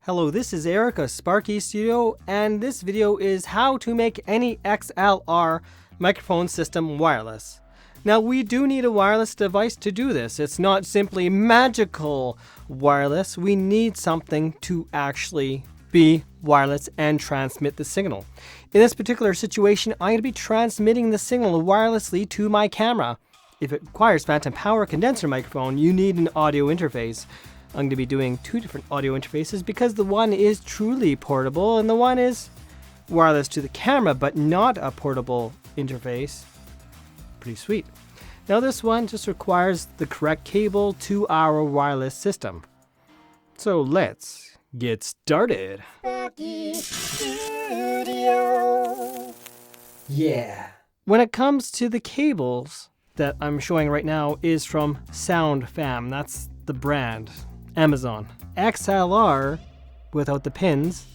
Hello, this is Eric of Sparky Studio, and this video is how to make any XLR microphone system wireless. Now, we do need a wireless device to do this. It's not simply magical wireless. We need something to actually be wireless and transmit the signal. In this particular situation, I'm going to be transmitting the signal wirelessly to my camera. If it requires phantom power condenser microphone, you need an audio interface. I'm going to be doing two different audio interfaces because the one is truly portable and the one is wireless to the camera, but not a portable interface. Pretty sweet. Now this one just requires the correct cable to our wireless system. So let's get started. Yeah. When it comes to the cables that I'm showing right now is from SoundFam. That's the brand. Amazon. XLR, without the pins,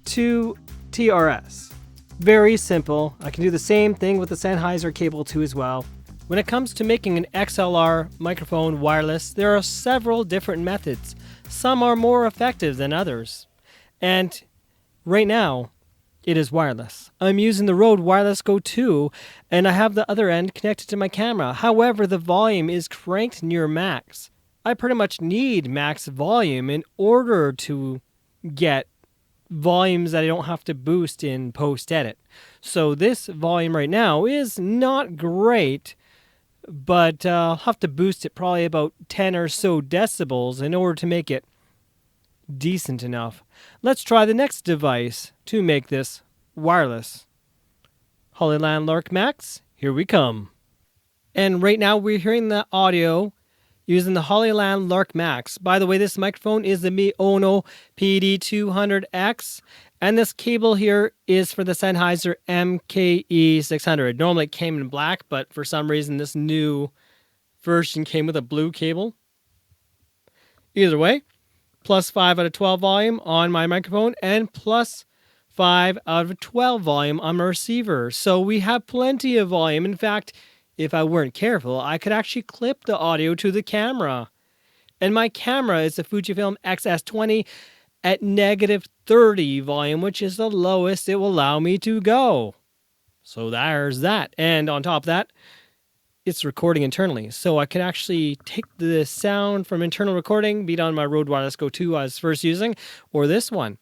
to TRS. Very simple. I can do the same thing with the Sennheiser cable too as well. When it comes to making an XLR microphone wireless, there are several different methods. Some are more effective than others. And right now, it is wireless. I'm using the Rode Wireless Go 2, and I have the other end connected to my camera. However, the volume is cranked near max. I pretty much need max volume in order to get volumes that I don't have to boost in post-edit. So this volume right now is not great, but I'll have to boost it probably about 10 or so decibels in order to make it decent enough. Let's try the next device to make this wireless. Hollyland Lark Max, here we come. And right now we're hearing the audio using the Hollyland Lark Max. By the way, this microphone is the Miono PD200X, and this cable here is for the Sennheiser MKE600. Normally it came in black, but for some reason this new version came with a blue cable. Either way, plus 5 out of 12 volume on my microphone, and plus 5 out of 12 volume on my receiver. So we have plenty of volume. In fact, if I weren't careful, I could actually clip the audio to the camera. And my camera is a Fujifilm XS20 at -30 volume, which is the lowest it will allow me to go. So there's that. And on top of that, it's recording internally. So I can actually take the sound from internal recording, be it on my Rode Wireless Go 2 I was first using, or this one.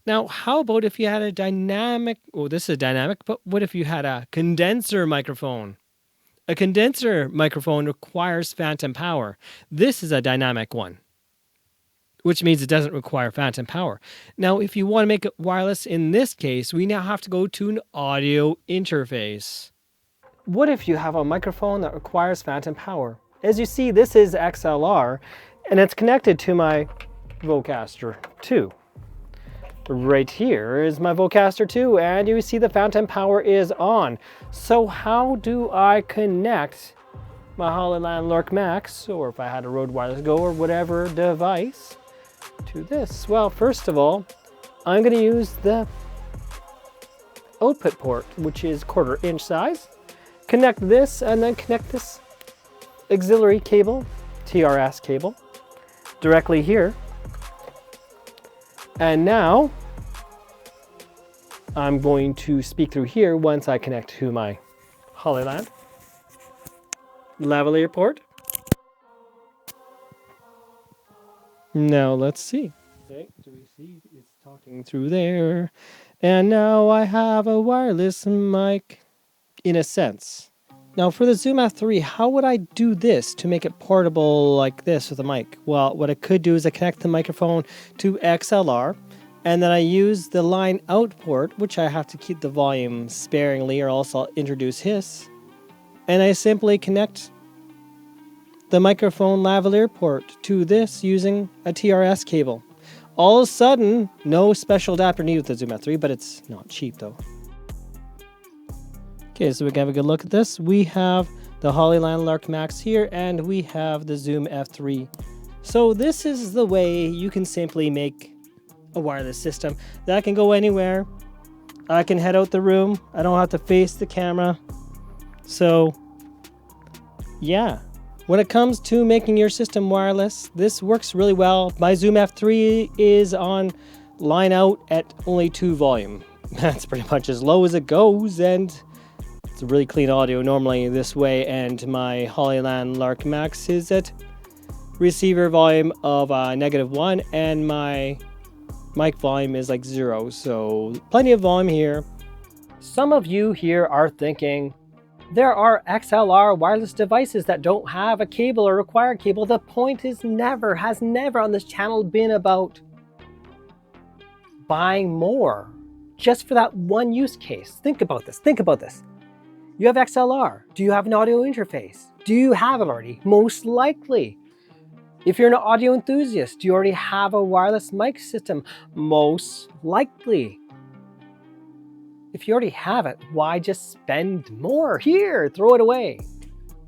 Now, how about if you had a dynamic, this is dynamic, but what if you had a condenser microphone? A condenser microphone requires phantom power. This is a dynamic one, which means it doesn't require phantom power. Now, if you want to make it wireless in this case, we now have to go to an audio interface. What if you have a microphone that requires phantom power? As you see, this is XLR, and it's connected to my Vocaster 2. Right here is my Vocaster 2, and you see the phantom power is on. So how do I connect my Hollyland Lark Max, or if I had a Rode Wireless Go or whatever device, to this? Well, first of all, I'm going to use the output port, which is 1/4 inch size. Connect this, and then connect this auxiliary cable, TRS cable, directly here. And now I'm going to speak through here once I connect to my Hollyland lavalier port. Now let's see. Okay, do we see it's talking through there? And now I have a wireless mic in a sense. Now for the Zoom F3, how would I do this to make it portable like this with a mic? Well, what I could do is I connect the microphone to XLR, and then I use the line out port, which I have to keep the volume sparingly or else I'll introduce hiss. And I simply connect the microphone lavalier port to this using a TRS cable. All of a sudden, no special adapter needed with the Zoom F3, but it's not cheap though. Okay, so we can have a good look at this. We have the Hollyland Lark Max here, and we have the Zoom F3. So this is the way you can simply make a wireless system that can go anywhere. I can head out the room. I don't have to face the camera. So yeah, When it comes to making your system wireless, this works really well. My Zoom F3 is on line out at only 2 volume. That's pretty much as low as it goes, and it's a really clean audio normally this way. And my Hollyland Lark Max is at receiver volume of -1, and my mic volume is like 0, so plenty of volume here. Some of you here are thinking, there are XLR wireless devices that don't have a cable or require a cable. The point is has never on this channel been about buying more just for that one use case. Think about this. You have XLR. Do you have an audio interface? Do you have it already? Most likely. If you're an audio enthusiast, do you already have a wireless mic system? Most likely. If you already have it, why just spend more? Here, throw it away.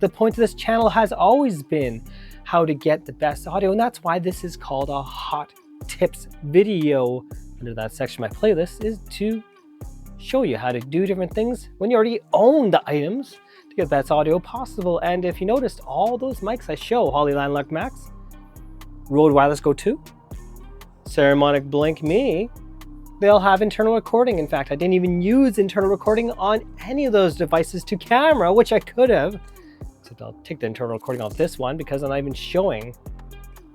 The point of this channel has always been how to get the best audio, and that's why this is called a hot tips video. Under that section of my playlist is to show you how to do different things when you already own the items to get the best audio possible. And if you noticed, all those mics I show, Hollyland Lark Max, Rode Wireless Go 2, Ceremonic Blink Mini, they'll have internal recording. In fact, I didn't even use internal recording on any of those devices to camera, which I could have. So I'll take the internal recording off this one because I'm not even showing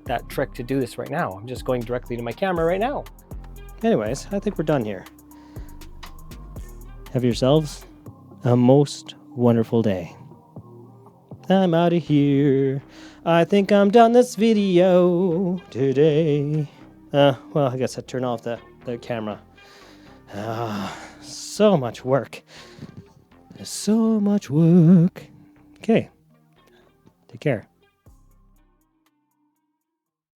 that trick to do this right now. I'm just going directly to my camera right now. Anyways, I think we're done here. Have yourselves a most wonderful day. I'm out of here. I think I'm done this video today. Well, I guess I turn off the camera. So much work. So much work. Okay. Take care.